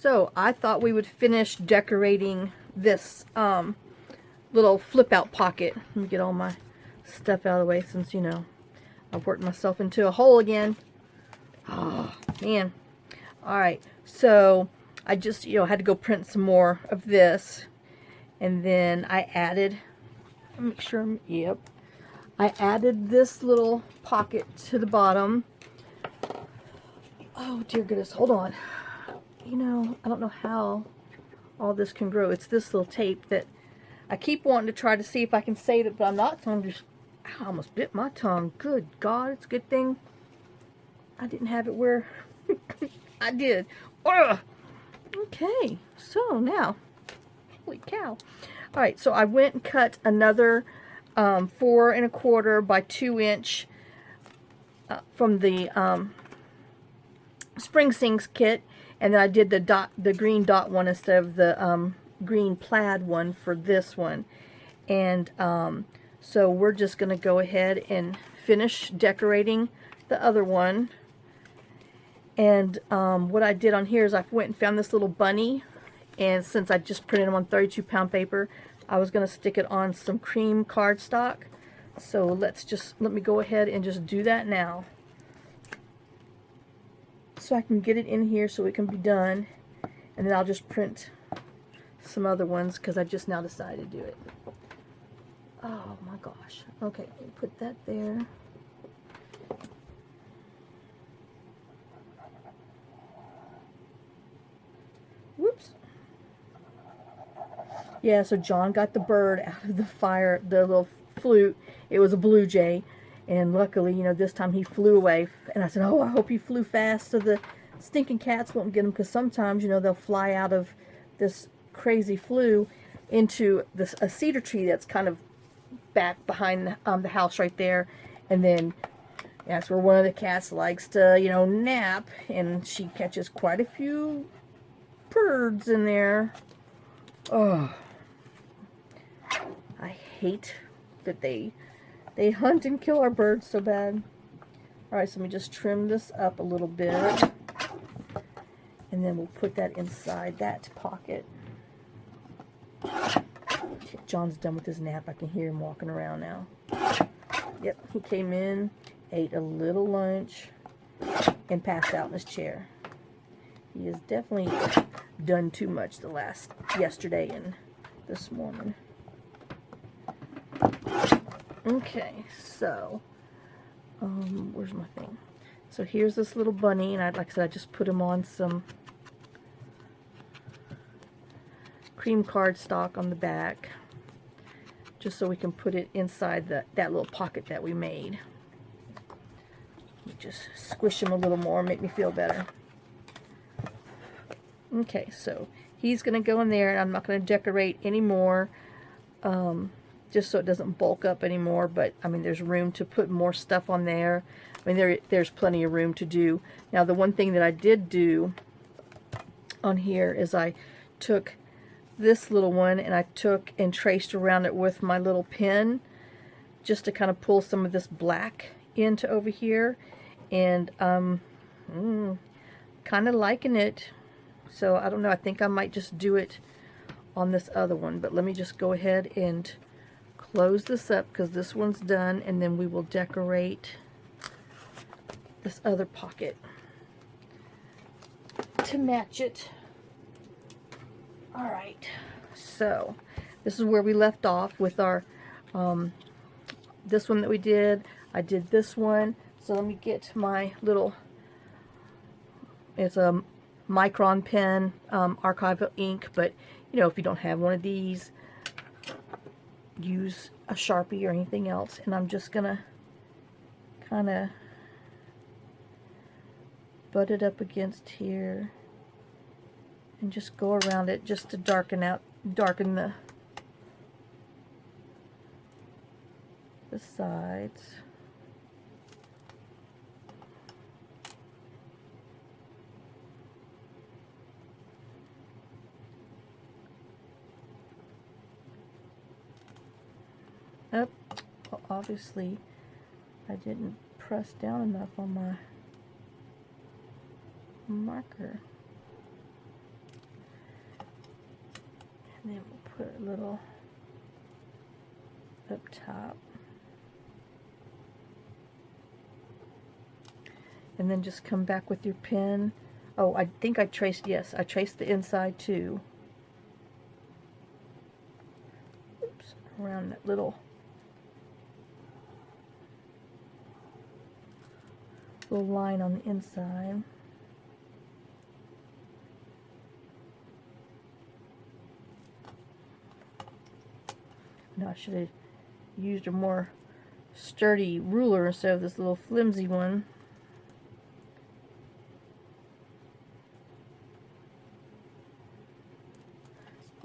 So I thought we would finish decorating this little flip out pocket. Let me get all my stuff out of the way since, you know, I've worked myself into a hole again. Oh, man. Alright, so I just, you know, had to go print some more of this. And then I added, make sure, yep. I added this little pocket to the bottom. Oh, dear goodness, hold on. You know, I don't know how all this can grow. It's this little tape that I keep wanting to try to see if I can save it, but I'm not, so I'm just, I almost bit my tongue. Good God, it's a good thing I didn't have it where I did. Ugh. Okay, so now, holy cow. Alright, so I went and cut another 4 1/4 by 2 inch from the Spring Sings kit, and then I did the green dot one instead of the green plaid one for this one. And so we're just going to go ahead and finish decorating the other one. And what I did on here is I went and found this little bunny, and since I just printed them on 32-pound paper, I was going to stick it on some cream cardstock. So let me go ahead and just do that now, so I can get it in here so it can be done, and then I'll just print some other ones because I just now decided to do it. Oh my gosh. Okay, let me put that there. Whoops. Yeah, so John got the bird out of the fire, the little flute. It was a blue jay, and luckily, you know, this time he flew away. And I said, oh, I hope he flew fast so the stinking cats won't get him, because sometimes, you know, they'll fly out of this crazy flue into a cedar tree that's kind of back behind the house right there. And then that's where one of the cats likes to, you know, nap, and she catches quite a few birds in there. Oh, I hate that they hunt and kill our birds so bad. Alright, so let me just trim this up a little bit, and then we'll put that inside that pocket. John's done with his nap. I can hear him walking around now. Yep, he came in, ate a little lunch, and passed out in his chair. He has definitely done too much yesterday and this morning. Okay, so where's my thing? So here's this little bunny, and like I said, I just put him on some cream cardstock on the back, just so we can put it inside that little pocket that we made. Just squish him a little more, make me feel better. Okay, so he's going to go in there, and I'm not going to decorate anymore, just so it doesn't bulk up anymore. But I mean, there's room to put more stuff on there. I mean, there's plenty of room to do. Now, the one thing that I did do on here is I took this little one, and I took and traced around it with my little pen, just to kind of pull some of this black into over here, and kind of liking it. So I don't know, I think I might just do it on this other one, but let me just go ahead and close this up because this one's done, and then we will decorate this other pocket to match it. Alright, so this is where we left off with our this one that we did. I did this one, so let me get my little, it's a Micron pen, archival ink, but you know, if you don't have one of these, use a Sharpie or anything else. And I'm just gonna kind of butt it up against here and just go around it just to darken the sides. Well, obviously I didn't press down enough on my marker. then we'll put a little up top. And then just come back with your pen. Oh, I think I traced, yes, I traced the inside too. Oops, around that little line on the inside. No, I should have used a more sturdy ruler instead of this little flimsy one.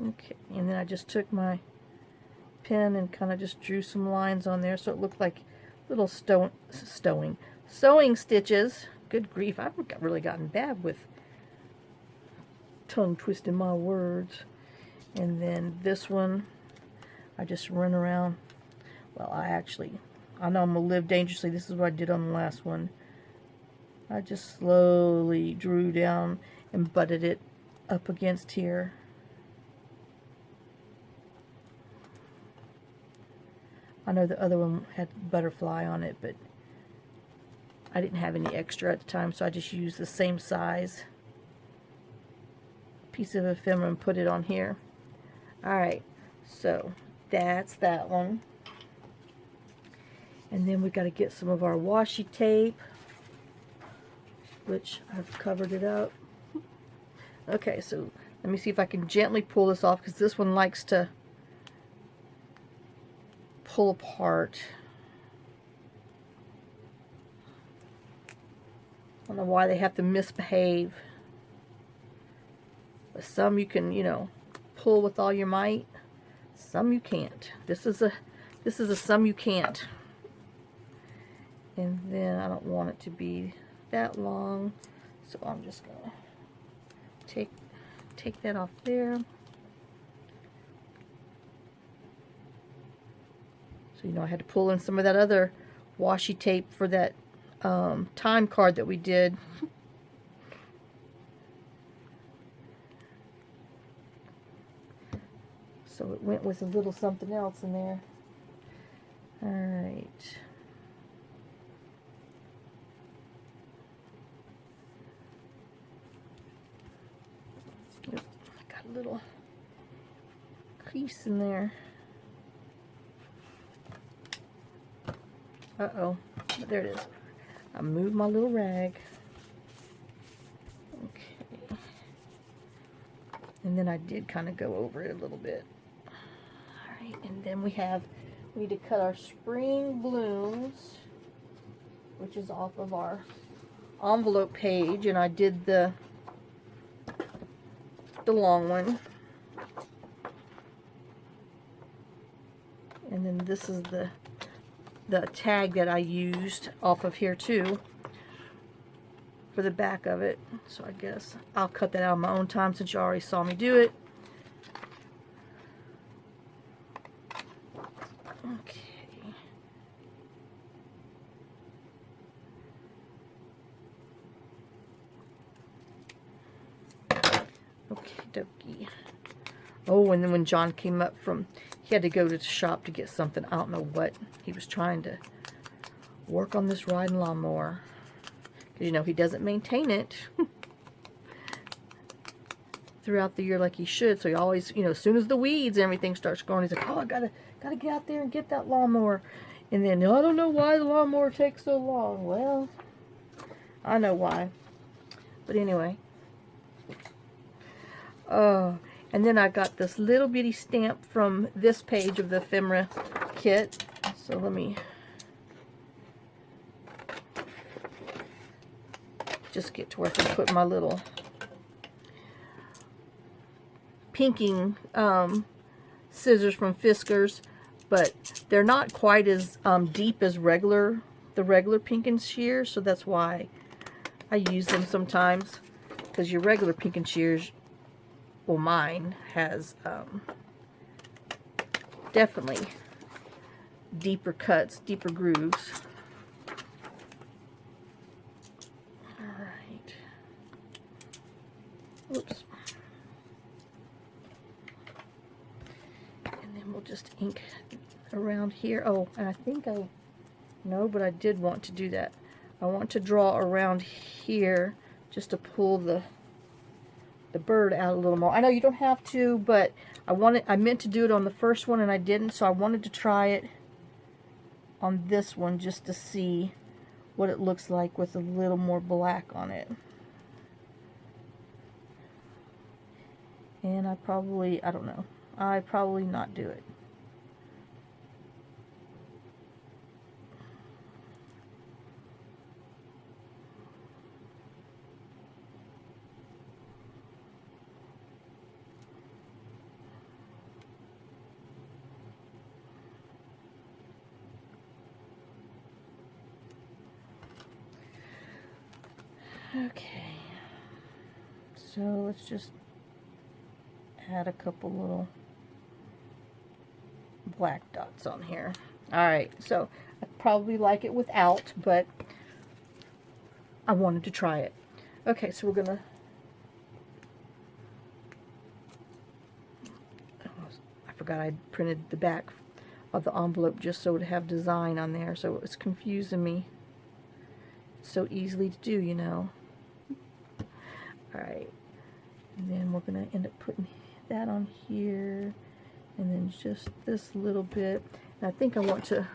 Okay, and then I just took my pen and kind of just drew some lines on there so it looked like little sewing stitches. Good grief, I've really gotten bad with tongue twisting my words. And then this one, I just run around. Well, I know I'm gonna live dangerously. This is what I did on the last one. I just slowly drew down and butted it up against here. I know the other one had butterfly on it, but I didn't have any extra at the time, so I just used the same size piece of ephemera and put it on here. Alright, so that's that one. And then we got to get some of our washi tape, which I've covered it up. Okay, so let me see if I can gently pull this off, because this one likes to pull apart. I don't know why they have to misbehave. But some you can, you know, pull with all your might. Some you can't. This is a some you can't. And then I don't want it to be that long, so I'm just gonna take that off there. So, you know, I had to pull in some of that other washi tape for that time card that we did. So it went with a little something else in there. Alright. Yep, I got a little crease in there. Uh-oh. There it is. I moved my little rag. Okay. And then I did kind of go over it a little bit. Alright, and then we need to cut our spring blooms, which is off of our envelope page, and I did the long one. And then this is the tag that I used off of here too for the back of it. So I guess I'll cut that out on my own time since you already saw me do it. Okay. Okay, dokie. Oh, and then when John came up from, he had to go to the shop to get something. I don't know what. He was trying to work on this riding lawnmower. Because, you know, he doesn't maintain it throughout the year like he should. So he always, you know, as soon as the weeds and everything starts growing, he's like, oh, I gotta get out there and get that lawnmower. And then, I don't know why the lawnmower takes so long. Well, I know why. But anyway. And then I got this little bitty stamp from this page of the ephemera kit. So let me just get to where I can put my little pinking scissors from Fiskars, but they're not quite as deep as the regular pinking shears, so that's why I use them sometimes, because your regular pinking shears, well, mine has definitely deeper cuts, deeper grooves. Alright. Oops. just ink around here. Oh, and I think no, but I did want to do that. I want to draw around here just to pull the bird out a little more. I know you don't have to, but I meant to do it on the first one and I didn't, so I wanted to try it on this one just to see what it looks like with a little more black on it. And I don't know, I probably not do it. Okay, so let's just add a couple little black dots on here. Alright, so I probably like it without, but I wanted to try it. Okay, so we're gonna I forgot I printed the back of the envelope just so it would have design on there, so it was confusing me. It's so easily to do, you know. Alright, and then we're going to end up putting that on here, and then just this little bit. And I think I want to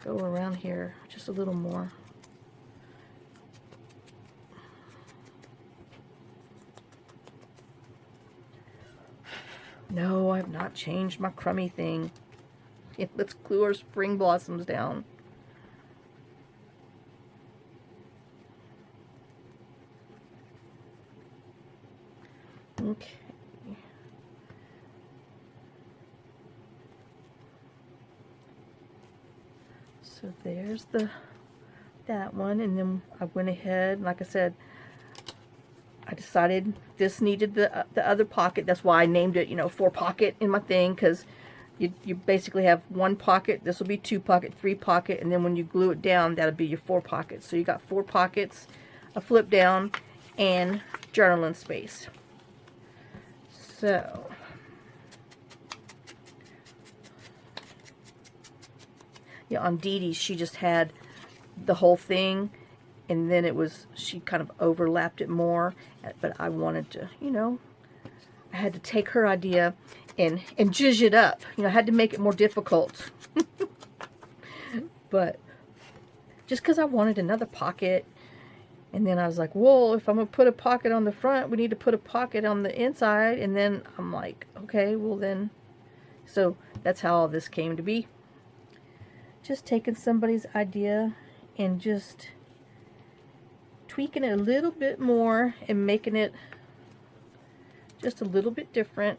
go around here just a little more. No, I've not changed my crummy thing. Let's glue our spring blossoms down. Okay. So there's that one, and then I went ahead, like I said, I decided this needed the other pocket. That's why I named it, you know, 4 pocket in my thing, because you basically have 1 pocket. This will be 2 pocket, 3 pocket, and then when you glue it down, that'll be your 4 pockets. So you got 4 pockets, a flip down, and journaling space. So yeah, on Dee Dee's, she just had the whole thing, and then she kind of overlapped it more, but I wanted to, you know, I had to take her idea and zhuzh it up. You know, I had to make it more difficult. But just because I wanted another pocket, and then I was like, well, if I'm going to put a pocket on the front, we need to put a pocket on the inside. And then I'm like, okay, well then. So that's how all this came to be. Just taking somebody's idea and just tweaking it a little bit more and making it just a little bit different.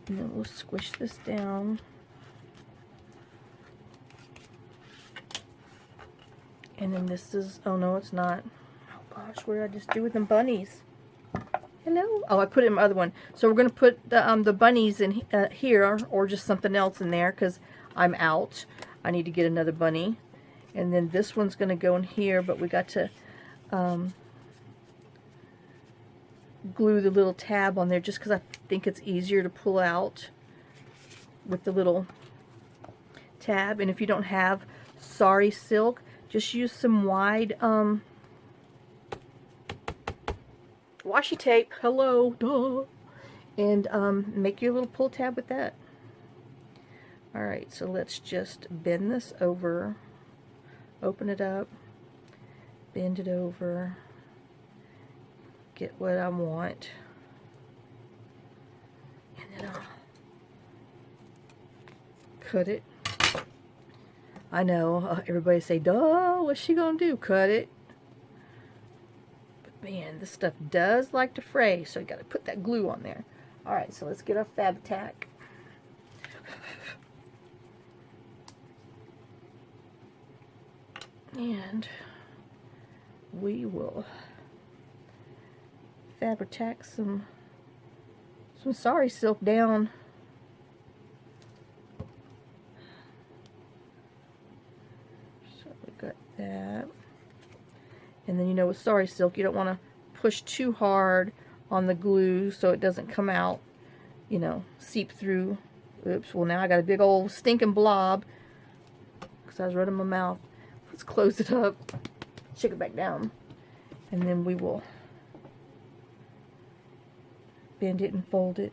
And then we'll squish this down. And then this is, oh no, it's not. Oh gosh, what did I just do with them bunnies? Hello? Oh, I put it in my other one. So we're going to put the bunnies in here, or just something else in there, because I'm out. I need to get another bunny. And then this one's going to go in here, but we got to glue the little tab on there, just because I think it's easier to pull out with the little tab. And if you don't have sari silk, just use some wide washi tape. Hello, duh. And make your little pull tab with that. Alright, so let's just bend this over, open it up, bend it over, get what I want, and then I'll cut it. I know, everybody say, duh, what's she gonna do? Cut it. But man, this stuff does like to fray, so you gotta put that glue on there. Alright, so let's get our fab tack. And we will fabric tack some sari silk down. So we got that. And then, you know, with sari silk, you don't want to push too hard on the glue so it doesn't come out, you know, seep through. Oops, well now I got a big old stinking blob because I was running my mouth. Let's close it up, shake it back down, and then we will bend it and fold it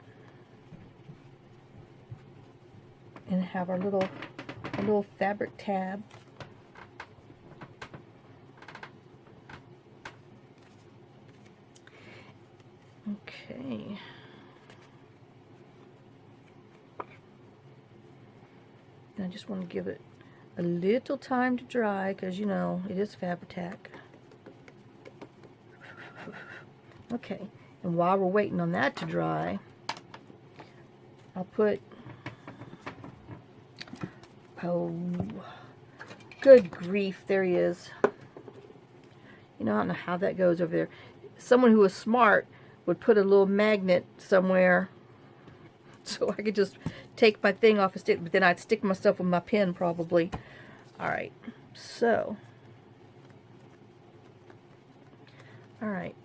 and have our little fabric tab. Okay. I just want to give it a little time to dry because, you know, it is Fabri-Tac. Okay, and while we're waiting on that to dry, I'll put, oh, good grief, there he is. You know, I don't know how that goes over there. Someone who was smart would put a little magnet somewhere so I could just take my thing off a stick, but then I'd stick myself with my pen probably. Alright, so, alright,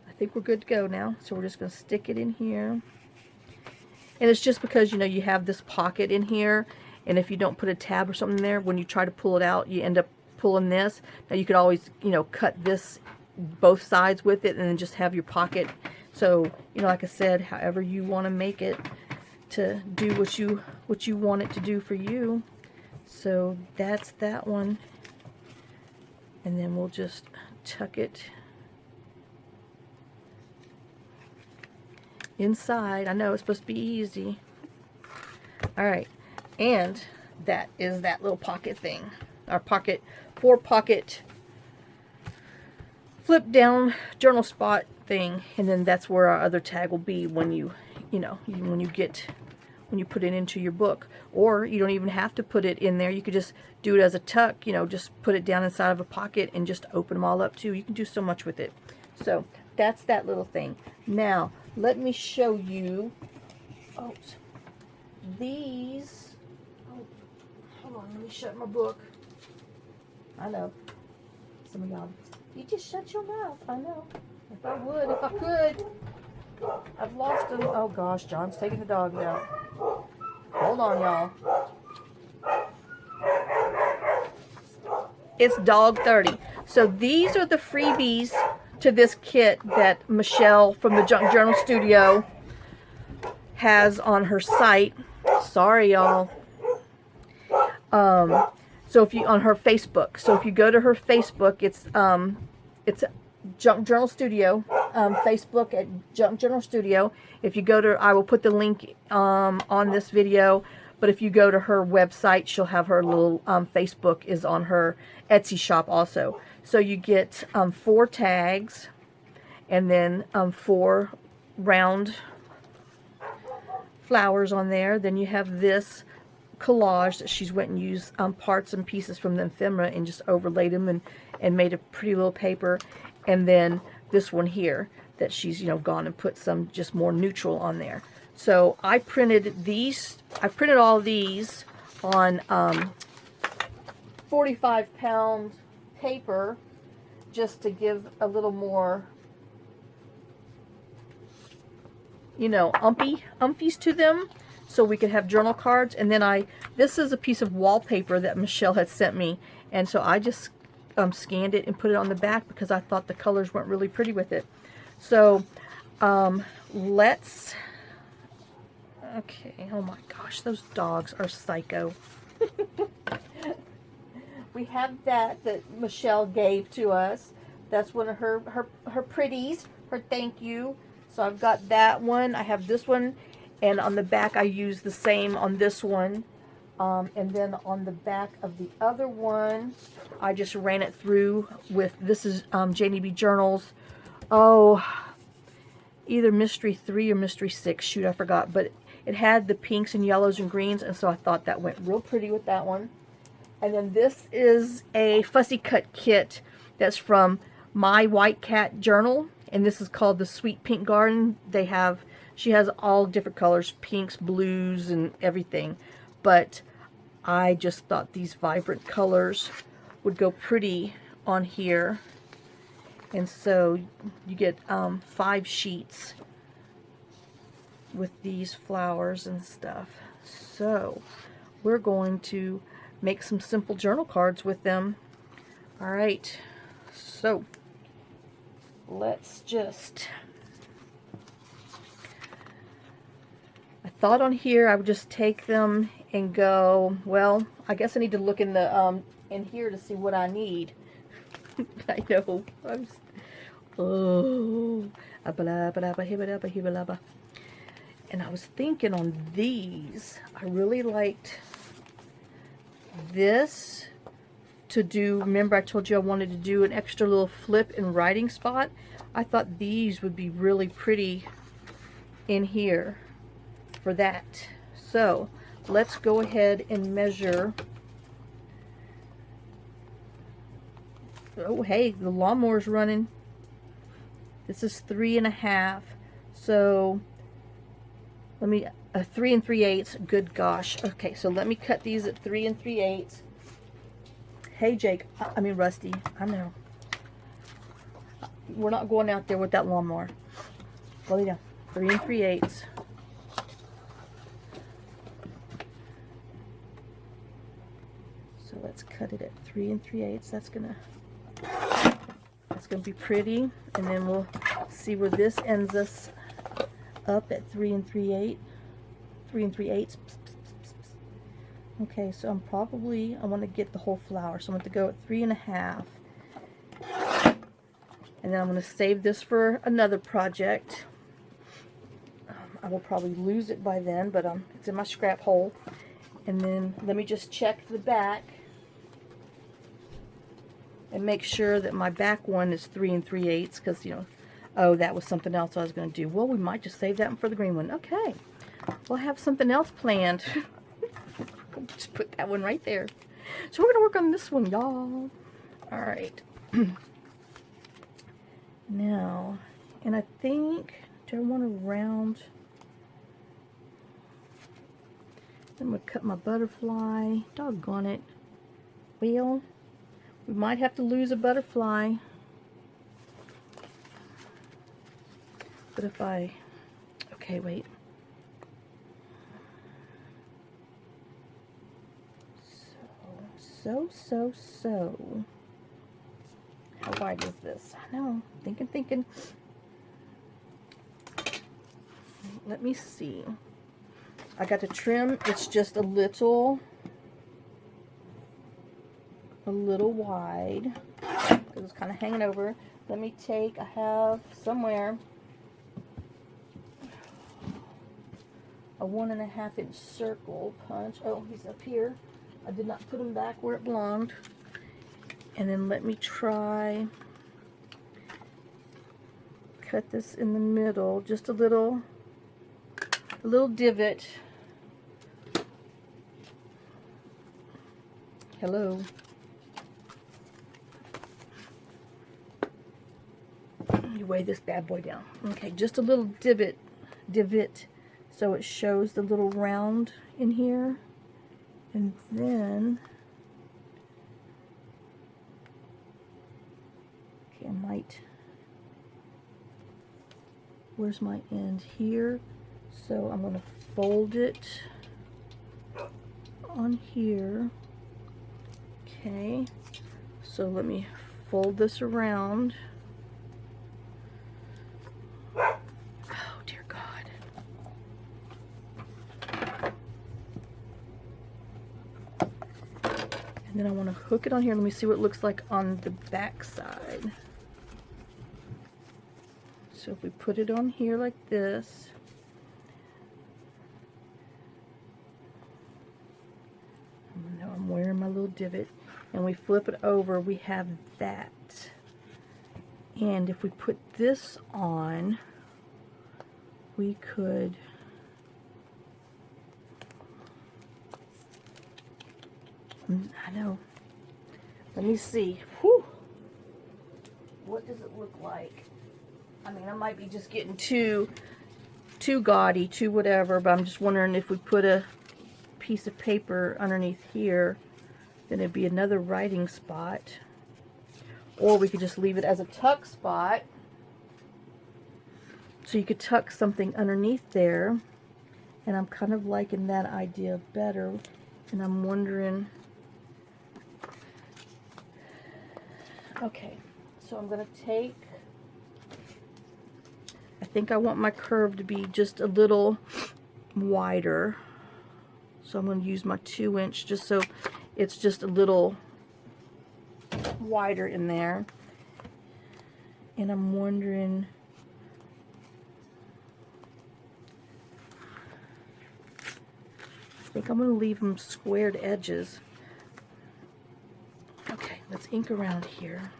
I think we're good to go now, so we're just going to stick it in here. And it's just because, you know, you have this pocket in here, and if you don't put a tab or something there, when you try to pull it out, you end up pulling this. Now you could always, you know, cut this both sides with it and then just have your pocket. So, you know, like I said, however you want to make it to do what you want it to do for you. So that's that one. And then we'll just tuck it inside. I know it's supposed to be easy. Alright, and that is that little pocket thing. Our pocket, 4-pocket flip down journal spot thing, and then that's where our other tag will be when you put it into your book. Or you don't even have to put it in there. You could just do it as a tuck, you know, just put it down inside of a pocket and just open them all up too. You can do so much with it. So that's that little thing. Now let me show you these. Oh, hold on, let me shut my book. I know some of y'all, you just shut your mouth. I know. If I would, if I could. I've lost them. Oh gosh, John's taking the dogs out. Hold on, y'all. It's dog 30. So these are the freebies to this kit that Michelle from the Junk Journal Studio has on her site. Sorry, y'all. So if you, on her Facebook. So if you go to her Facebook, it's Junk Journal Studio, Facebook at Junk Journal Studio. If you go to, I will put the link on this video, but if you go to her website, she'll have her little Facebook is on her Etsy shop also. So you get 4 tags, and then 4 round flowers on there. Then you have this collage that she's went and used parts and pieces from the ephemera and just overlaid them and made a pretty little paper. And then this one here that she's, you know, gone and put some just more neutral on there. So I printed these, I printed all these on 45-pound paper just to give a little more, you know, umpies to them, so we could have journal cards. And then this is a piece of wallpaper that Michelle had sent me, and so I just scanned it and put it on the back because I thought the colors weren't really pretty with it. So let's, okay, oh my gosh, those dogs are psycho. We have that Michelle gave to us. That's one of her pretties, her thank you. So I've got that one. I have this one, and on the back I use the same on this one. And then on the back of the other one, I just ran it through with, this is JDB Journals. Oh, either Mystery 3 or Mystery 6. Shoot, I forgot. But it had the pinks and yellows and greens, and so I thought that went real pretty with that one. And then this is a Fussy Cut kit that's from MyWhiteCateJournal, and this is called the Sweet Pink Garden. She has all different colors, pinks, blues, and everything. But I just thought these vibrant colors would go pretty on here. And so you get 5 sheets with these flowers and stuff. So we're going to make some simple journal cards with them. All right, so let's just, I thought on here I would just take them and go, well, I guess I need to look in the in here to see what I need. I know. And I was thinking on these, I really liked this to do. Remember I told you I wanted to do an extra little flip and writing spot? I thought these would be really pretty in here for that. So let's go ahead and measure. Oh, hey, the lawnmower's running. This is 3.5. So let me, 3 3/8. Good gosh. Okay, so let me cut these at 3 3/8. Hey, Jake. I mean, Rusty. I know. We're not going out there with that lawnmower. Slow down. 3 3/8. So let's cut it at 3 3/8. That's gonna be pretty, and then we'll see where this ends us up at 3 3/8. 3 3/8. Okay, so I want to get the whole flower, so I'm going to go at 3.5, and then I'm going to save this for another project. I will probably lose it by then, but it's in my scrap hole. And then let me just check the back and make sure that my back one is 3 3/8, because, you know, oh, that was something else I was going to do. Well, we might just save that one for the green one. Okay, we'll have something else planned. Just put that one right there. So we're going to work on this one, y'all. All right. Now, and I think, do I want to round? I'm going to cut my butterfly. Doggone it. Well, we might have to lose a butterfly. But if I, okay, wait. So. How wide is this? I know, thinking. Let me see. I got to trim, it's just a little wide, because it's kind of hanging over. Let me take, I have somewhere a 1.5 inch circle punch. Oh, he's up here. I did not put him back where it belonged. And then let me try cut this in the middle, just a little divot. Hello. You weigh this bad boy down. Okay, just a little divot, so it shows the little round in here. And then, okay, I might, where's my end here? So I'm going to fold it on here. Okay, so let me fold this around. Oh, dear God. And then I want to hook it on here. Let me see what it looks like on the back side. So if we put it on here like this, now I'm wearing my little divot, and we flip it over, we have that. And if we put this on, we could I know. Let me see. Whew. What does it look like? I mean, I might be just getting too gaudy, too whatever, but I'm just wondering if we put a piece of paper underneath here, then it'd be another writing spot. Or we could just leave it as a tuck spot. So you could tuck something underneath there. And I'm kind of liking that idea better. And I'm wondering... Okay, so I'm going to take... I think I want my curve to be just a little wider. So I'm going to use my 2-inch just so it's just a little wider in there. And I'm wondering... I think I'm going to leave them squared edges. Okay, let's ink around here.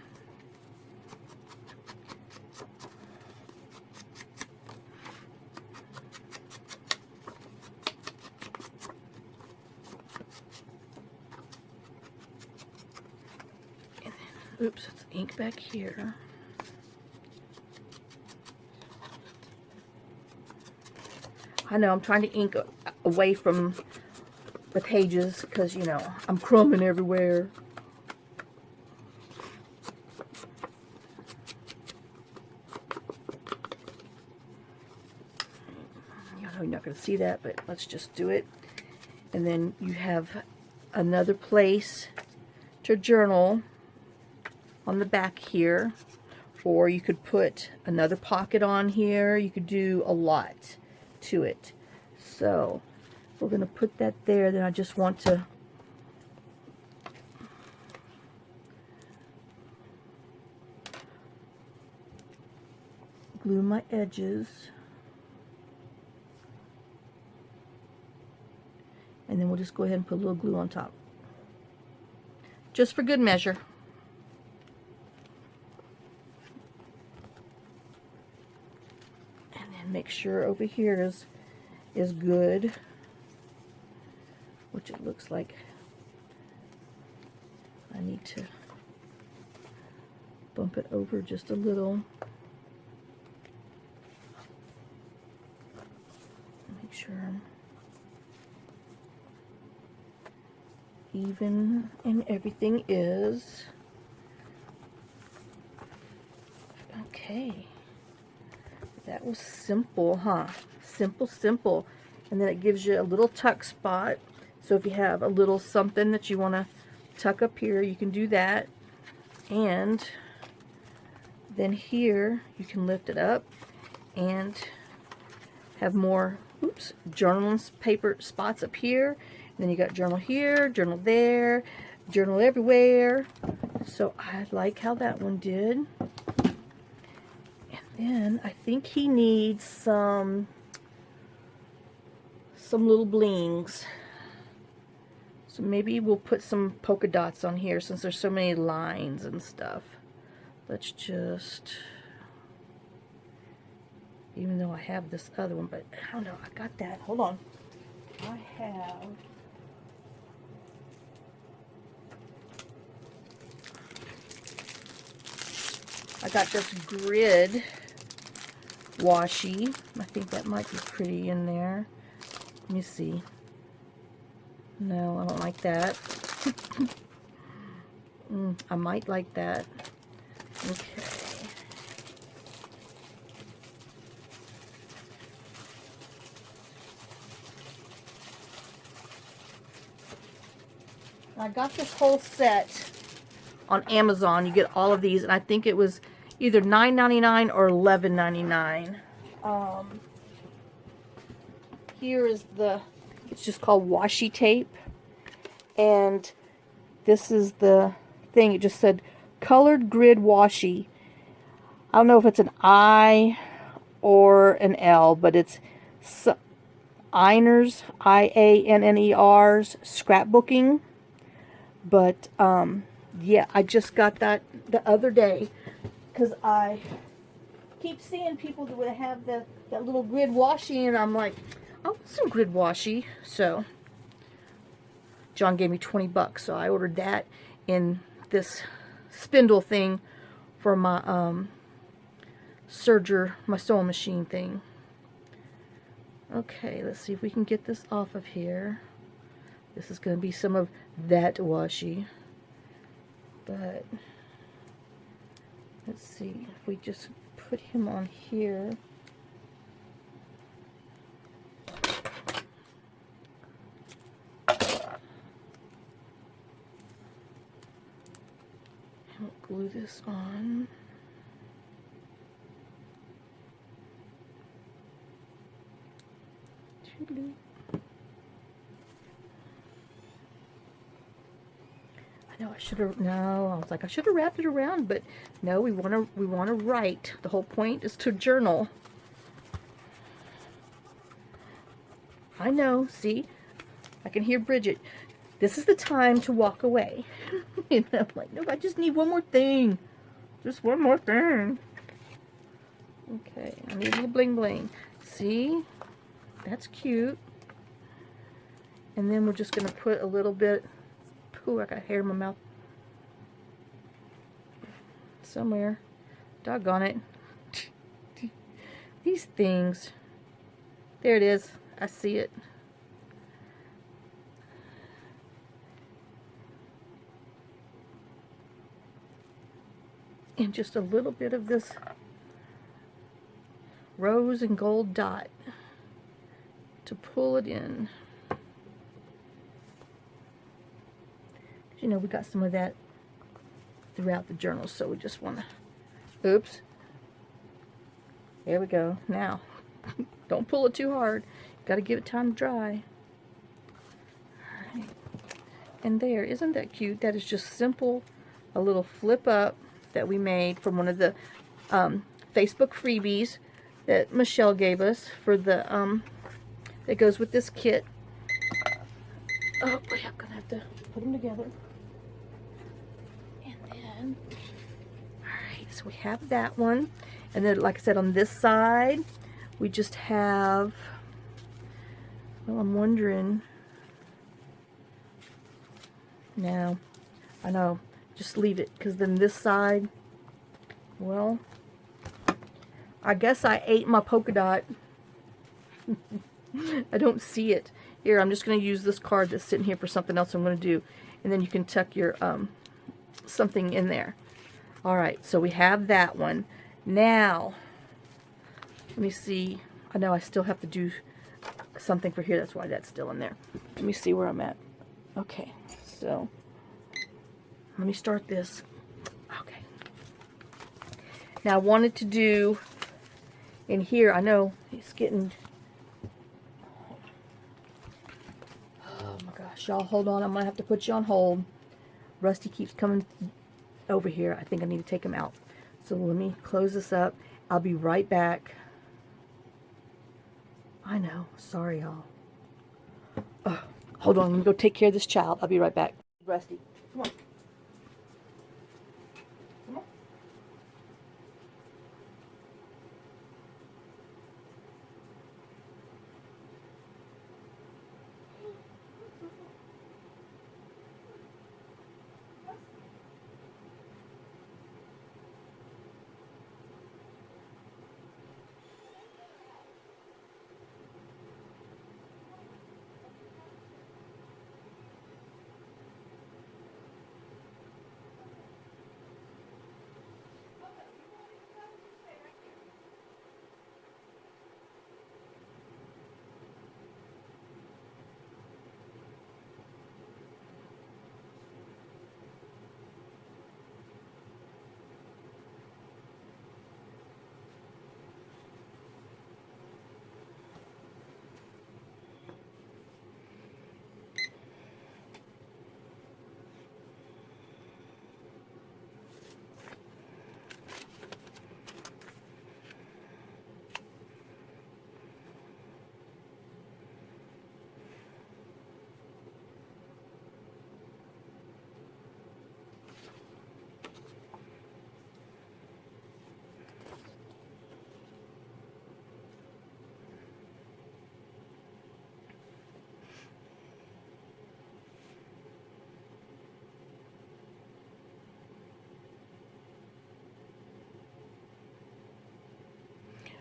And then, oops, let's ink back here. I know I'm trying to ink away from the pages because, you know, I'm crumbing everywhere. I know you're not going to see that, but let's just do it. And then you have another place to journal on the back here, or you could put another pocket on here. You could do a lot to it. So we're going to put that there. Then I just want to glue my edges, and then we'll just go ahead and put a little glue on top just for good measure. And then make sure over here is good, which it looks like I need to bump it over just a little. Make sure I'm even and everything is. Okay. That was simple, huh? Simple, simple. And then it gives you a little tuck spot. So if you have a little something that you want to tuck up here, you can do that. And then here, you can lift it up and have more, oops, journaling paper spots up here. And then you got journal here, journal there, journal everywhere. So I like how that one did. And then I think he needs some little blings. So maybe we'll put some polka dots on here since there's so many lines and stuff. Let's just, even though I have this other one, but I don't know, I got that. Hold on. I got this grid washi. I think that might be pretty in there. Let me see. No, I don't like that. I might like that. Okay. I got this whole set on Amazon. You get all of these, and I think it was either $9.99 or $11.99. Here is it's just called washi tape, and this is the thing. It just said colored grid washi. I don't know if it's an I or an L, but it's Einer's, IANNER's scrapbooking. But yeah, I just got that the other day because I keep seeing people that have that little grid washi, and I'm like, I want some grid washi. So John gave me 20 bucks, so I ordered that in this spindle thing for my serger, my sewing machine thing. Okay, let's see if we can get this off of here. This is going to be some of that washi, but Let's see if we just put him on here. And we'll glue this on. I know I should have, no, I was like, I should have wrapped it around, but no, we want to write. The whole point is to journal. I know, see, I can hear Bridget. This is the time to walk away. And I'm like, no, I just need one more thing. Just one more thing. Okay, I need a little bling bling. See, that's cute. And then we're just going to put a little bit, ooh, I got hair in my mouth. Somewhere. Doggone it. These things. There it is. I see it. And just a little bit of this rose and gold dot to pull it in. You know, we got some of that throughout the journal, so we just want to, oops, there we go. Now, don't pull it too hard. Got to give it time to dry. All right. And there, isn't that cute? That is just simple, a little flip up that we made from one of the Facebook freebies that Michelle gave us for the, that goes with this kit. Oh, boy, I'm going to have to put them together. Alright, so we have that one. And then, like I said, on this side, we just have, well, I'm wondering, no, I know, just leave it, because then this side, well, I guess I ate my polka dot. I don't see it. Here, I'm just going to use this card that's sitting here for something else I'm going to do. And then you can tuck your, something in there. Alright, so we have that one. Now, let me see. I know I still have to do something for here. That's why that's still in there. Let me see where I'm at. Okay, so let me start this. Okay. Now I wanted to do in here, I know it's getting, oh my gosh, y'all hold on. I'm going to have to put you on hold. Rusty keeps coming over here. I think I need to take him out. So let me close this up. I'll be right back. I know. Sorry, y'all. Hold on. Let me go take care of this child. I'll be right back. Rusty, come on. Come on.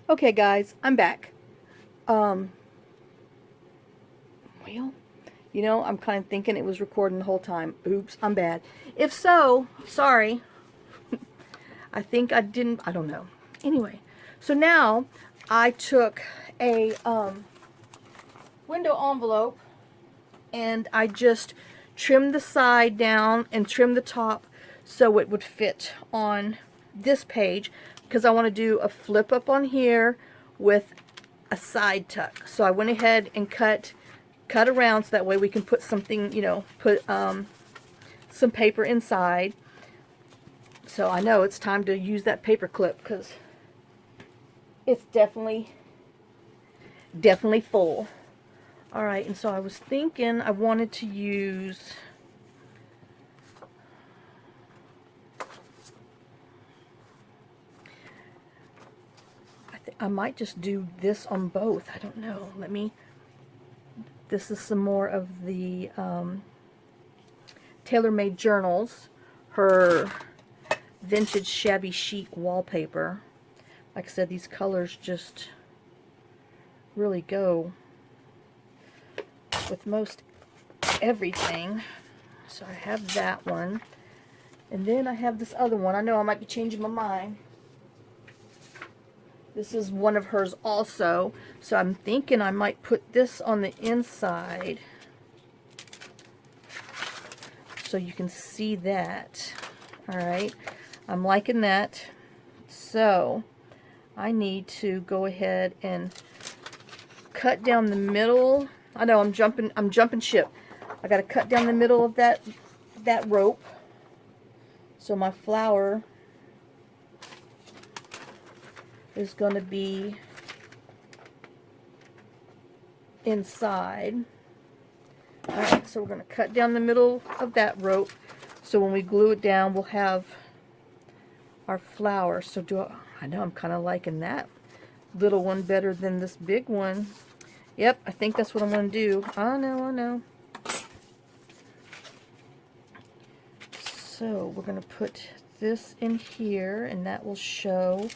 Okay, guys, I'm back. Well, you know, I'm kind of thinking it was recording the whole time. Oops, I'm bad. If so, sorry. I think I didn't, I don't know. Anyway, so now I took a window envelope and I just trimmed the side down and trimmed the top so it would fit on this page, because I want to do a flip up on here with a side tuck. So I went ahead and cut around so that way we can put something, you know, put some paper inside. So I know it's time to use that paper clip because it's definitely full. Alright, and so I was thinking I wanted to use I might just do this on both. I don't know. This is some more of the TaylorMadeJournals, her vintage shabby chic wallpaper. Like I said, these colors just really go with most everything. So I have that one. And then I have this other one. I know I might be changing my mind. This is one of hers also. So I'm thinking I might put this on the inside so you can see that. Alright. I'm liking that. So I need to go ahead and cut down the middle. I know I'm jumping ship. I got to cut down the middle of that rope. So my flower is going to be inside. Alright, so we're going to cut down the middle of that rope. So when we glue it down, we'll have our flower. So I know I'm kind of liking that little one better than this big one. Yep, I think that's what I'm going to do. I know. So we're going to put this in here, and that will show.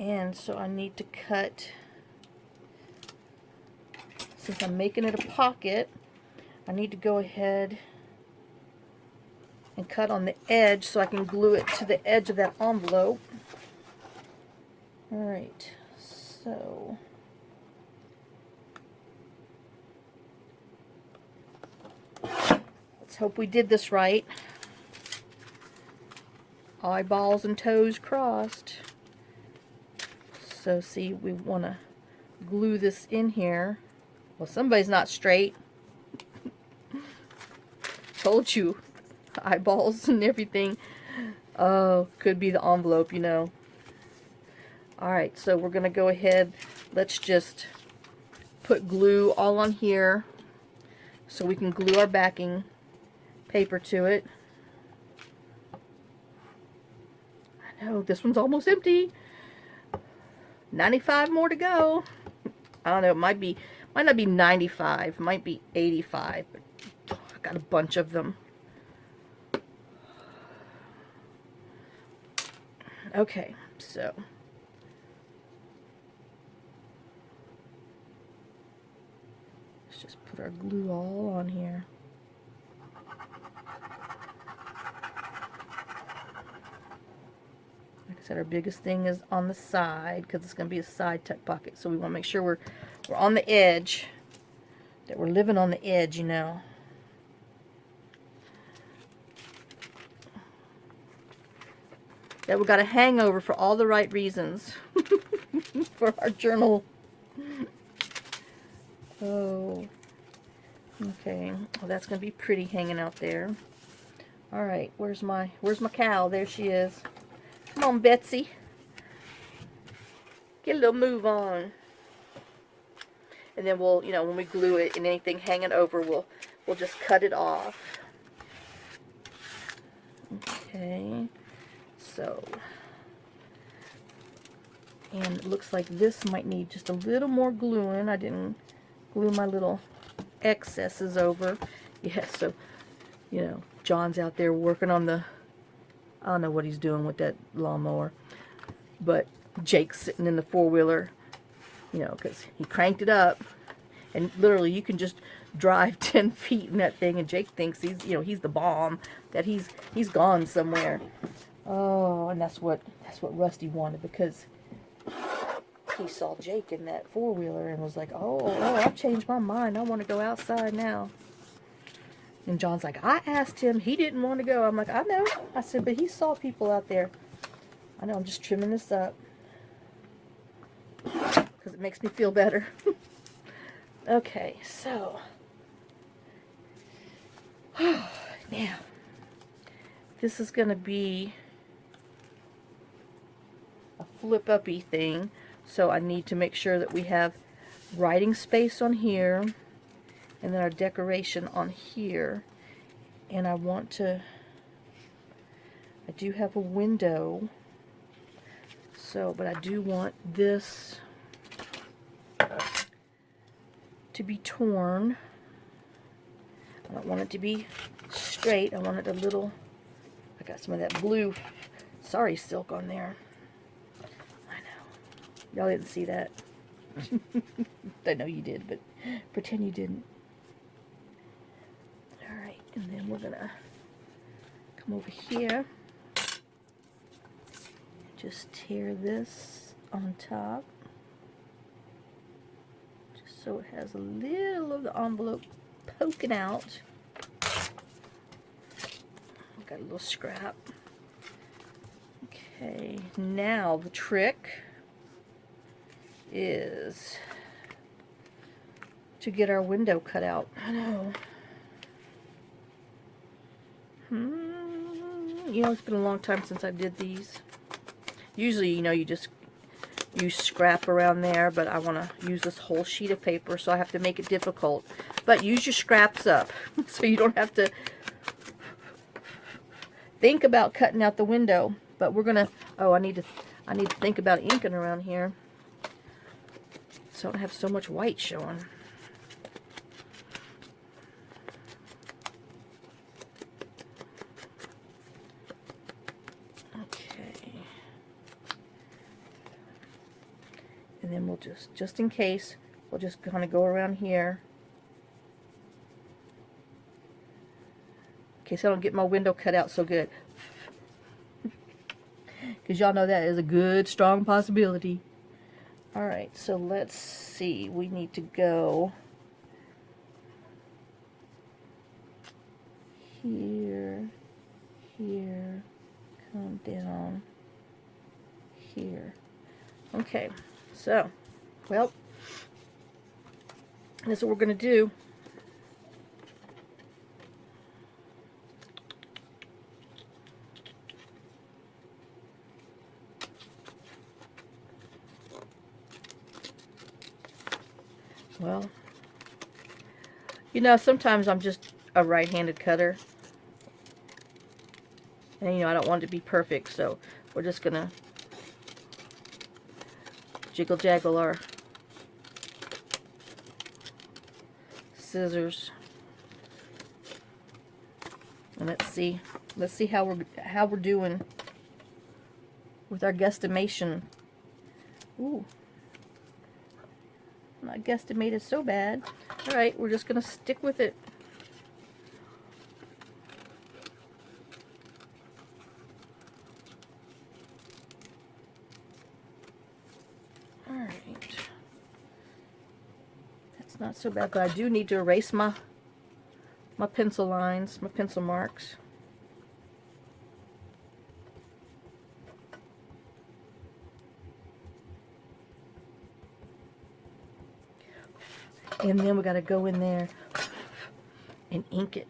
And so I need to cut, since I'm making it a pocket, I need to go ahead and cut on the edge so I can glue it to the edge of that envelope. Alright, so let's hope we did this right. Eyeballs and toes crossed. So see, we want to glue this in here. Well, somebody's not straight. Told you. Eyeballs and everything. Oh, could be the envelope, you know. Alright, so we're going to go ahead. Let's just put glue all on here so we can glue our backing paper to it. I know, this one's almost empty. 95 more to go. I don't know, it might not be 95, it might be 85, but I got a bunch of them. Okay, so let's just put our glue all on here. Like I said, our biggest thing is on the side because it's going to be a side tuck pocket. So we want to make sure we're on the edge, that we're living on the edge, you know. That we got a hangover for all the right reasons for our journal. Oh, okay. Well, that's going to be pretty hanging out there. All right, where's my cow? There she is. Come on, Betsy. Get a little move on. And then we'll, you know, when we glue it and anything hanging over, we'll just cut it off. Okay. So, and it looks like this might need just a little more gluing. I didn't glue my little excesses over. Yeah, so, you know, John's out there working on the, I don't know what he's doing with that lawnmower, but Jake's sitting in the four-wheeler, you know, because he cranked it up, and literally you can just drive 10 feet in that thing, and Jake thinks he's, you know, he's the bomb, that he's gone somewhere. Oh, and that's what Rusty wanted, because he saw Jake in that four-wheeler and was like, oh, I've changed my mind. I want to go outside now. And John's like, I asked him. He didn't want to go. I'm like, I know. I said, but he saw people out there. I know, I'm just trimming this up because it makes me feel better. Okay, so now this is going to be a flip-uppy thing, so I need to make sure that we have writing space on here and then our decoration on here. And I do have a window, so, but I do want this to be torn. I don't want it to be straight. I want it a little, I got some of that blue sari silk on there. I know. Y'all didn't see that. I know you did, but pretend you didn't. Alright, and then we're gonna come over here. Just tear this on top. So it has a little of the envelope poking out. Got a little scrap. Okay, now the trick is to get our window cut out. I know. You know, it's been a long time since I did these. Usually, you know, you just use scrap around there, but I want to use this whole sheet of paper, so I have to make it difficult. But use your scraps up so you don't have to think about cutting out the window. But we're gonna, oh, I need to think about inking around here so I don't have so much white showing. And then we'll just in case, we'll just kind of go around here. In case I don't get my window cut out so good. Because y'all know that is a good, strong possibility. Alright, so let's see. We need to go here, here, come down, here. Okay. So, well, that's what we're going to do. Well, you know, sometimes I'm just a right-handed cutter. And, you know, I don't want it to be perfect, so we're just going to jiggle jaggle our scissors, and let's see how we're doing with our guesstimation. Ooh, not guesstimated so bad. All right, we're just gonna stick with it. Not so bad, but I do need to erase my pencil lines, my pencil marks. And then we got to go in there and ink it.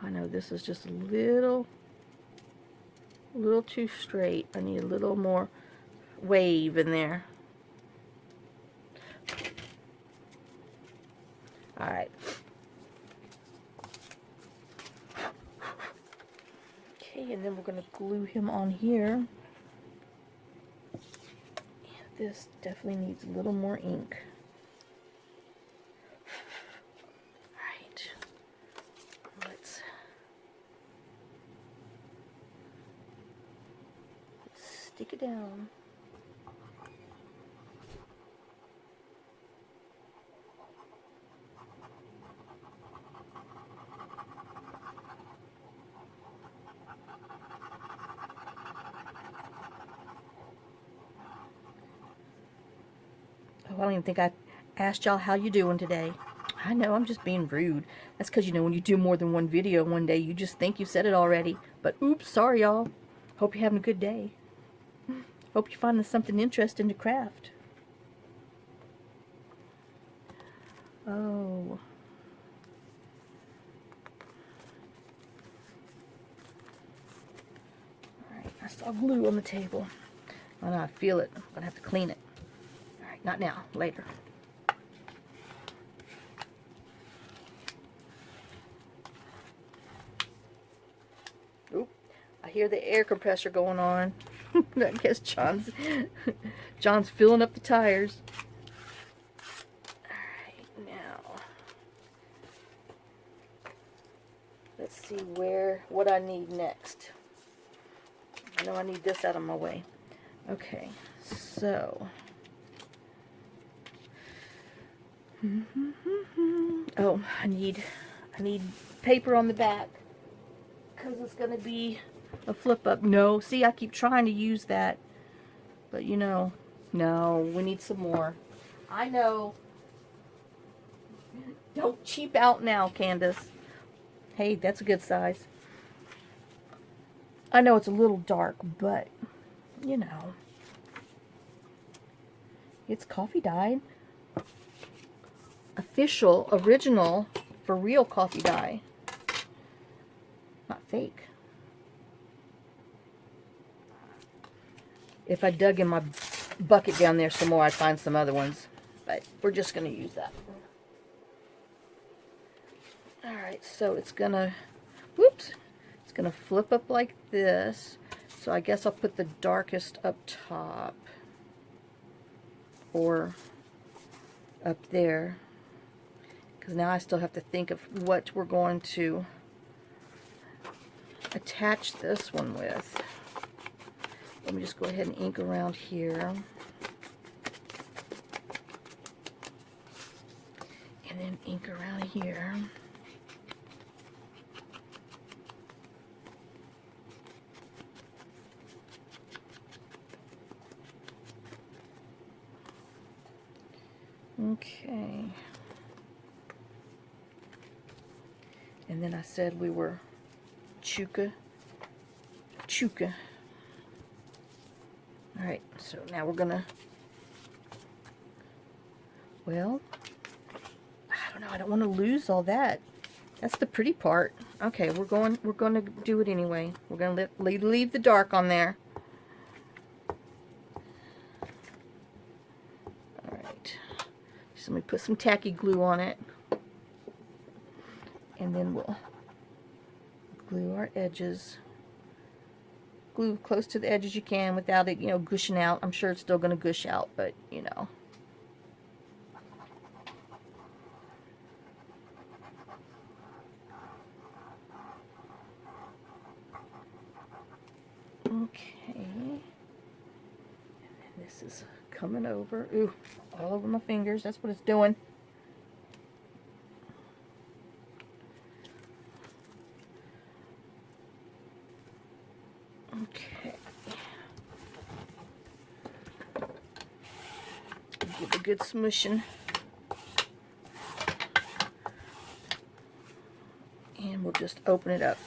I know this is just a little too straight. I need a little more wave in there. Alright. Okay, and then we're going to glue him on here. And This definitely needs a little more ink. Alright. Let's stick it down. Oh, I don't even think I asked y'all how you doing today. I know, I'm just being rude. That's because, you know, when you do more than one video one day, you just think you said it already. But oops, sorry y'all. Hope you're having a good day. Hope you're finding something interesting to craft. Oh. Alright, I saw glue on the table. Oh no, I feel it. I'm going to have to clean it. Alright, not now, later. Oop, I hear the air compressor going on. I guess John's filling up the tires. Alright, now let's see what I need next. I know I need this out of my way. Okay, so oh, I need paper on the back because it's gonna be a flip up. No, see, I keep trying to use that, but you know, no, we need some more. I know. Don't cheap out now, Candace. Hey, that's a good size. I know it's a little dark, but you know, it's coffee dye. Official, original, for real coffee dye. Not fake. If I dug in my bucket down there some more, I'd find some other ones. But we're just going to use that. Alright, so it's going to, whoops, it's going to flip up like this. So I guess I'll put the darkest up top. Or up there. Because now I still have to think of what we're going to attach this one with. Let me just go ahead and ink around here. And then ink around here. Okay. And then I said we were chuka. Alright, so now we're gonna, well, I don't know, I don't want to lose all that. That's the pretty part. Okay, we're going to do it anyway. We're going to leave the dark on there. Alright, so let me put some tacky glue on it. And then we'll glue our edges. Glue close to the edge as you can without it, you know, gushing out. I'm sure it's still going to gush out, but, you know. Okay. And then this is coming over. Ooh, all over my fingers. That's what it's doing. Okay. Give it a good smushing. And we'll just open it up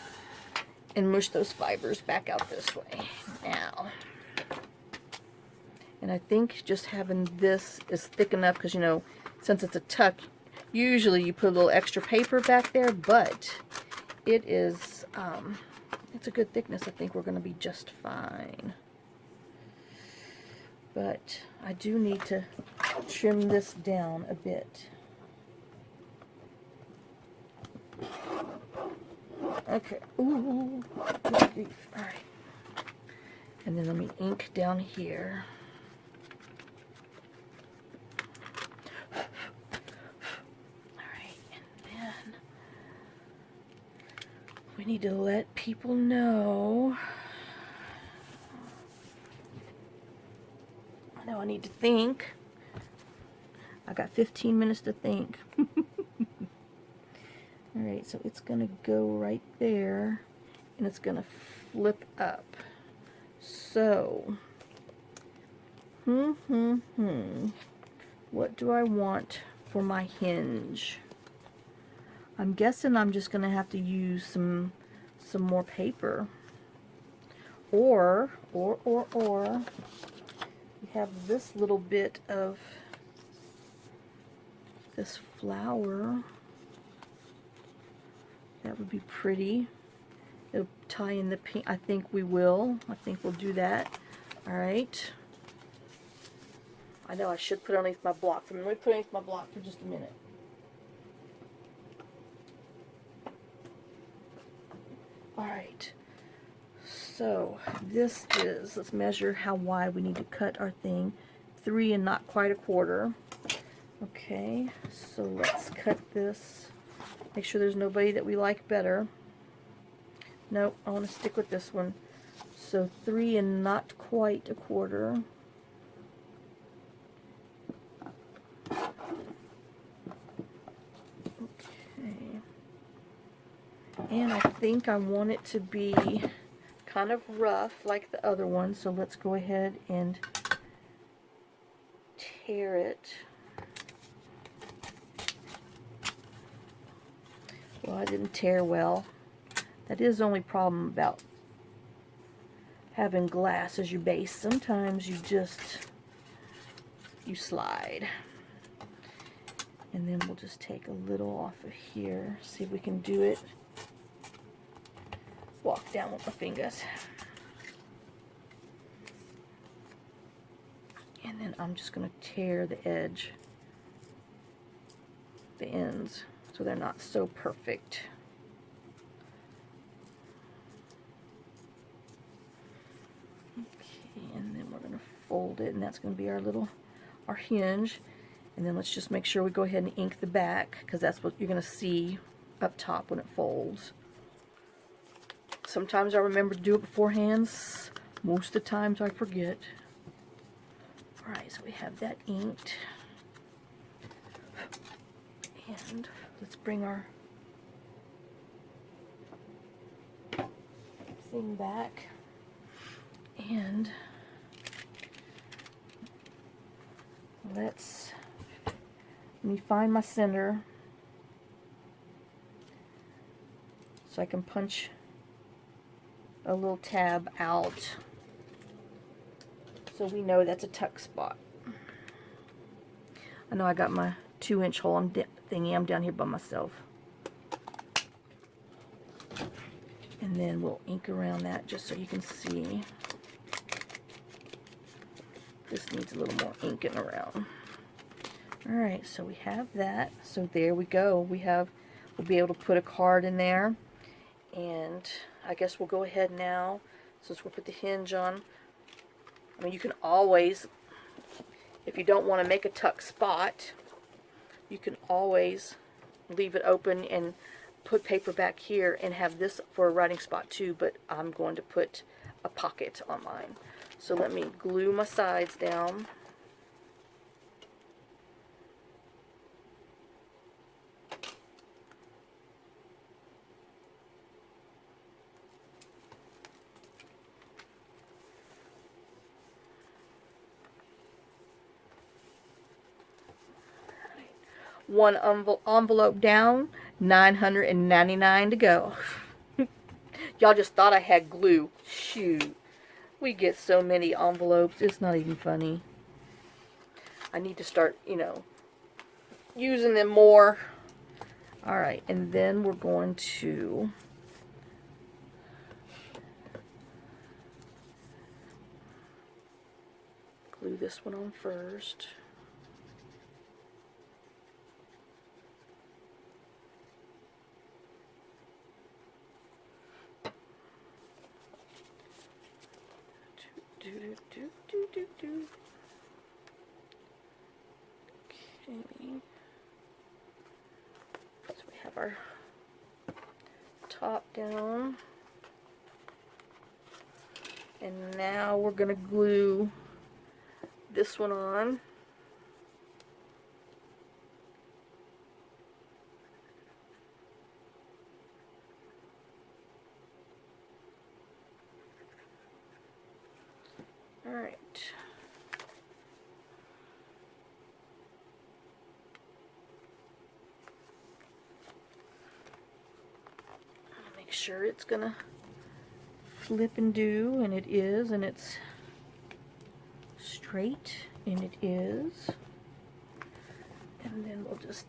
and mush those fibers back out this way. Now. And I think just having this is thick enough because, you know, since it's a tuck, usually you put a little extra paper back there, but it is, it's a good thickness. I think we're going to be just fine. But I do need to trim this down a bit. Okay. Ooh, good grief. All right. And then let me ink down here. need to let people know. I know I need to think. I got 15 minutes to think. Alright, so it's going to go right there, and it's going to flip up. So, what do I want for my hinge? I'm guessing I'm just going to have to use some more paper. Or, we have this little bit of this flower. That would be pretty. It'll tie in the pink. I think we will. I think we'll do that. Alright. I know I should put it underneath my block. Let me put it underneath my block for just a minute. Alright. So, this is, let's measure how wide we need to cut our thing. 3 and not quite 1/4. Okay, so let's cut this. Make sure there's nobody that we like better. Nope, I want to stick with this one. So 3 and not quite 1/4. Okay. And I think I want it to be kind of rough like the other one, so let's go ahead and tear it. Well, I didn't tear well. That is the only problem about having glass as your base. Sometimes you slide. And then we'll just take a little off of here. See if we can do it. Walk down with my fingers. And then I'm just going to tear the edge, the ends, so they're not so perfect. Okay, and then we're going to fold it, and that's going to be our hinge. And then let's just make sure we go ahead and ink the back, because that's what you're going to see up top when it folds. Sometimes I remember to do it beforehand. Most of the times I forget. Alright, so we have that inked. And let's bring our thing back. And let me find my center so I can punch a little tab out so we know that's a tuck spot. I know I got my 2-inch hole thingy. I'm down here by myself. And then we'll ink around that just so you can see. This needs a little more inking around. Alright, so we have that. So there we go. We'll be able to put a card in there. And I guess we'll go ahead now, since we'll put the hinge on. I mean, you can always, if you don't want to make a tuck spot, you can always leave it open and put paper back here and have this for a writing spot too, but I'm going to put a pocket on mine. So let me glue my sides down. One envelope down, 999 to go. Y'all just thought I had glue. Shoot. We get so many envelopes, it's not even funny. I need to start, using them more. Alright, and then we're going to glue this one on first. Okay. So we have our top down. And now we're going to glue this one on. Alright. Make sure it's going to flip and do, and it is, and it's straight, and it is. And then we'll just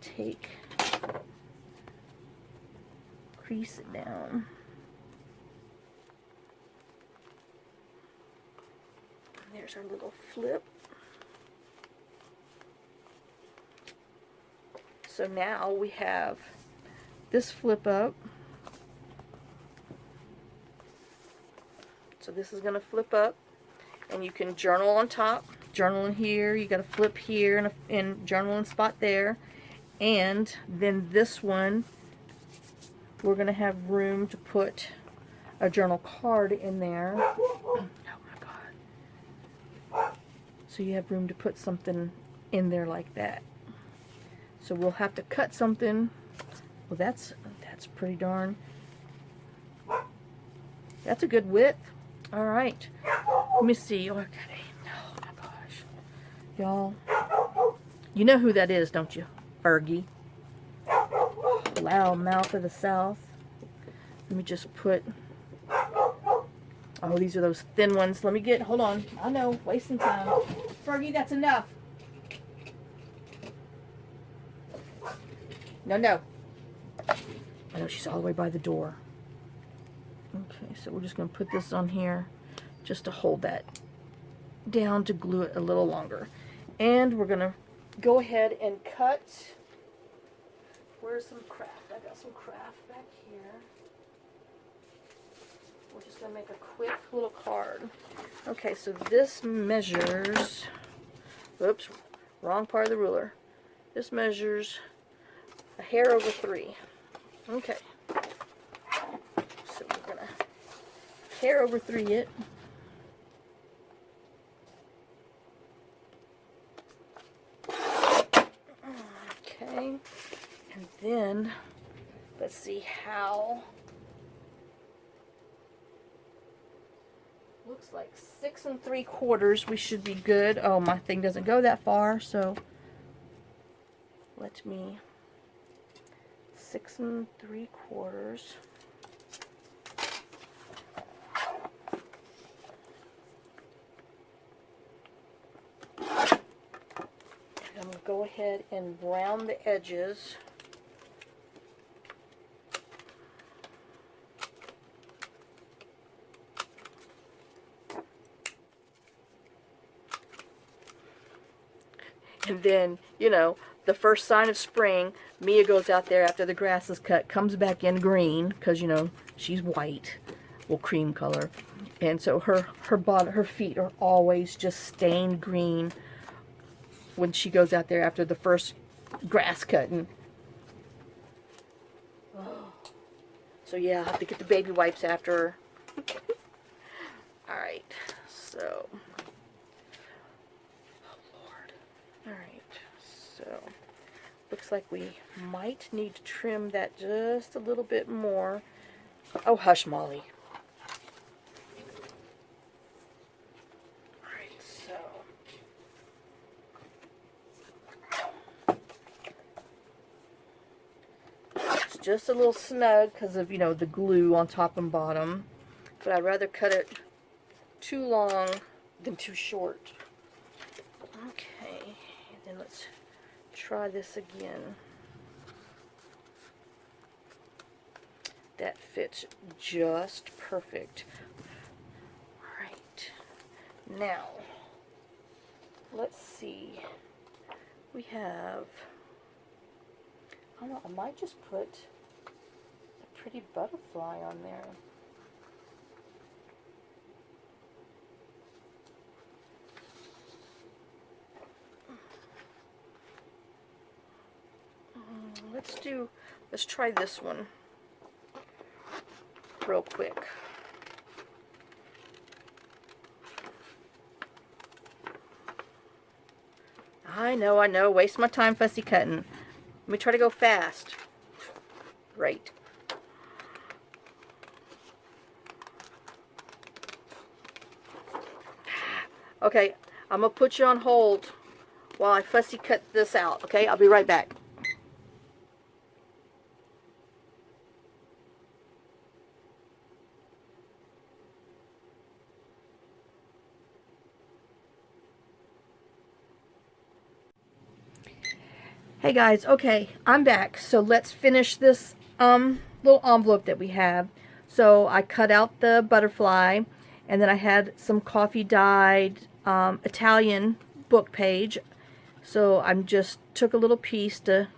crease it down. And there's our little flip. So now we have this flip up. So this is going to flip up, and you can journal on top, journal in here, you got a flip here, and journal in spot there. And then this one, we're going to have room to put a journal card in there. Oh my God. So you have room to put something in there like that. So we'll have to cut something. Well, that's pretty darn. That's a good width. All right. Let me see. Oh my gosh. Y'all, you know who that is, don't you? Fergie. Loud mouth of the South. Let me just put... Oh, these are those thin ones. Let me get... Hold on. I know. Wasting time. Fergie, that's enough. No. I know she's all the way by the door. Okay, so we're just going to put this on here just to hold that down, to glue it a little longer. And we're going to go ahead and cut. Where's some craft? I got some craft back here. We're just going to make a quick little card. Okay, so this measures, whoops, wrong part of the ruler. This measures a hair over 3. Okay. So we're going to hair over 3 it. Okay. And then, let's see how. Looks like 6 3/4. We should be good. Oh, my thing doesn't go that far, so let me 6 3/4. I'm going to go ahead and round the edges. And then, you know, the first sign of spring, Mia goes out there after the grass is cut, comes back in green, because, you know, she's white, well, cream color. And so her feet are always just stained green when she goes out there after the first grass cutting. Oh. So yeah, I'll have to get the baby wipes after her. Alright, so... Alright, so looks like we might need to trim that just a little bit more. Oh, hush, Molly. Alright, so it's just a little snug because of, you know, the glue on top and bottom. But I'd rather cut it too long than too short. Okay. And let's try this again. That fits just perfect. Alright. Now, let's see. We have, I don't know, I might just put a pretty butterfly on there. Let's try this one. real quick. I know. Waste my time fussy cutting. Let me try to go fast. Great. Okay, I'm going to put you on hold while I fussy cut this out. Okay, I'll be right back. Hey guys, okay, I'm back. So let's finish this little envelope that we have. So I cut out the butterfly, and then I had some coffee dyed Italian book page. So I'm just took a little piece to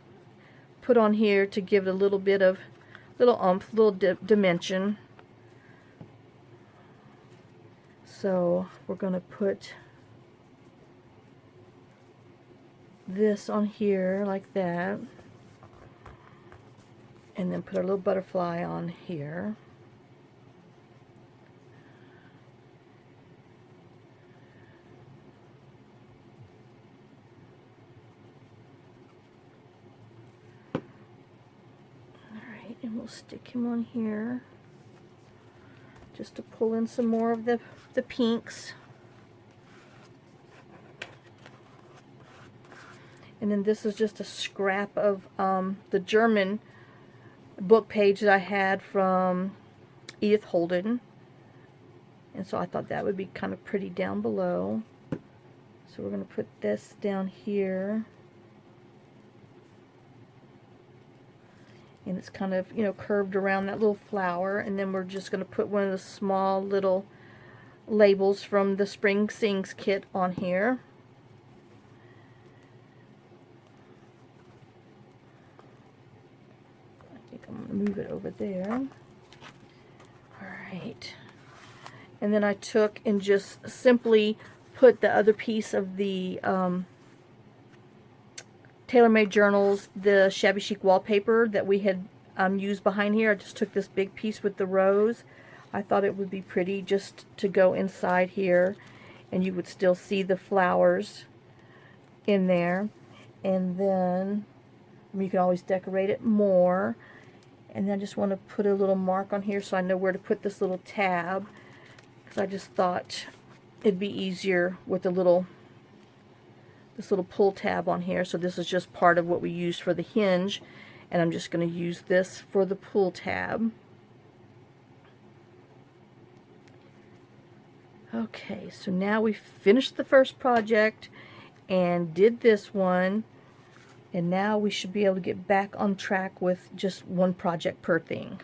put on here to give it a little bit of little dimension. So we're gonna put this on here like that, and then put a little butterfly on here. Alright, and we'll stick him on here just to pull in some more of the pinks. And then this is just a scrap of the German book page that I had from Edith Holden. And so I thought that would be kind of pretty down below. So we're going to put this down here. And it's kind of, you know, curved around that little flower. And then we're just going to put one of the small little labels from the Spring Sings kit on here. I'm going to move it over there. Alright. And then I took and just simply put the other piece of the TaylorMadeJournals, the Shabby Chic wallpaper that we had used behind here. I just took this big piece with the rose. I thought it would be pretty just to go inside here, and you would still see the flowers in there. And then you can always decorate it more. And then I just want to put a little mark on here so I know where to put this little tab, because I just thought it'd be easier with this little pull tab on here. So this is just part of what we use for the hinge, and I'm just going to use this for the pull tab. Okay, so now we finished the first project and did this one. And now we should be able to get back on track with just one project per thing.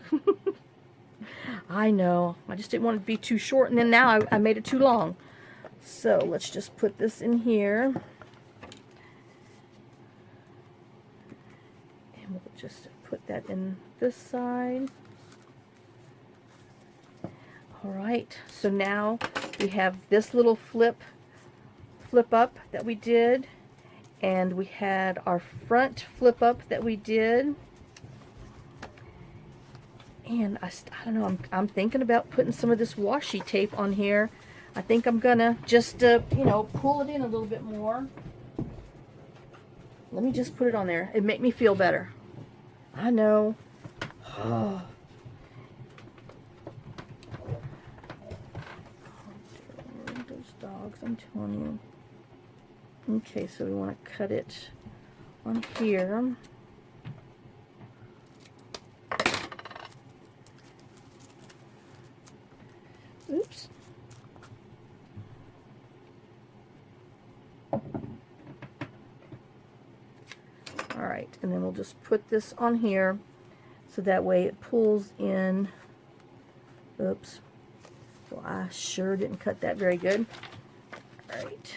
I know. I just didn't want it to be too short, and then now I made it too long. So let's just put this in here. And we'll just put that in this side. Alright, so now we have this little flip up that we did. And we had our front flip up that we did. And I don't know, I'm thinking about putting some of this washi tape on here. I think I'm gonna just, you know, pull it in a little bit more. Let me just put it on there. It'd make me feel better. I know. Oh. Those dogs, I'm telling you. Okay, so we want to cut it on here. Oops. Alright, and then we'll just put this on here so that way it pulls in. Oops. Well, I sure didn't cut that very good. Alright.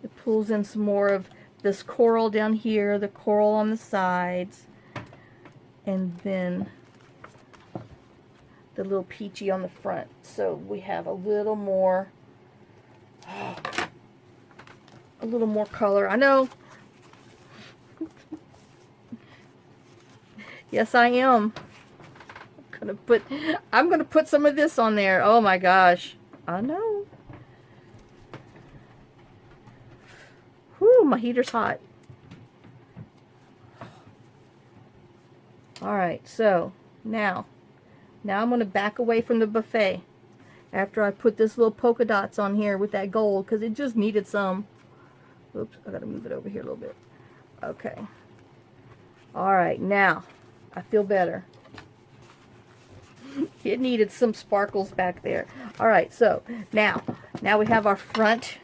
It pulls in some more of this coral down here, the coral on the sides, and then the little peachy on the front. So we have a little more color. I know. Yes, I am. I'm I'm gonna put some of this on there. Oh my gosh. I know. Whew, my heater's hot. Alright, so now I'm going to back away from the buffet after I put this little polka dots on here with that gold, because it just needed some. Oops, I got to move it over here a little bit. Okay. Alright, now I feel better. It needed some sparkles back there. Alright, so now we have our front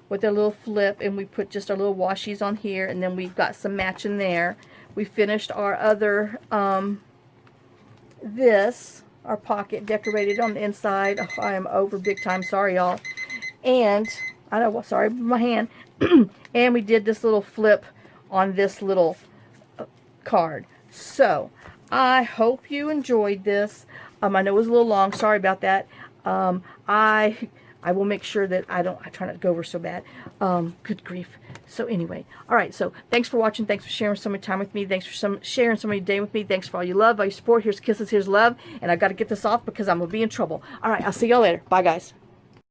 with their little flip, and we put just our little washies on here, and then we've got some matching there. We finished our other, our pocket decorated on the inside. Oh, I am over big time, sorry y'all. And, I know, sorry, my hand. And we did this little flip on this little card. So, I hope you enjoyed this. I know it was a little long, sorry about that. I will make sure that I try not to go over so bad. Good grief. So anyway, all right, so thanks for watching. Thanks for sharing so much time with me. Thanks for sharing so many day with me. Thanks for all your love, all your support. Here's kisses, here's love. And I got to get this off because I'm going to be in trouble. All right, I'll see y'all later. Bye, guys.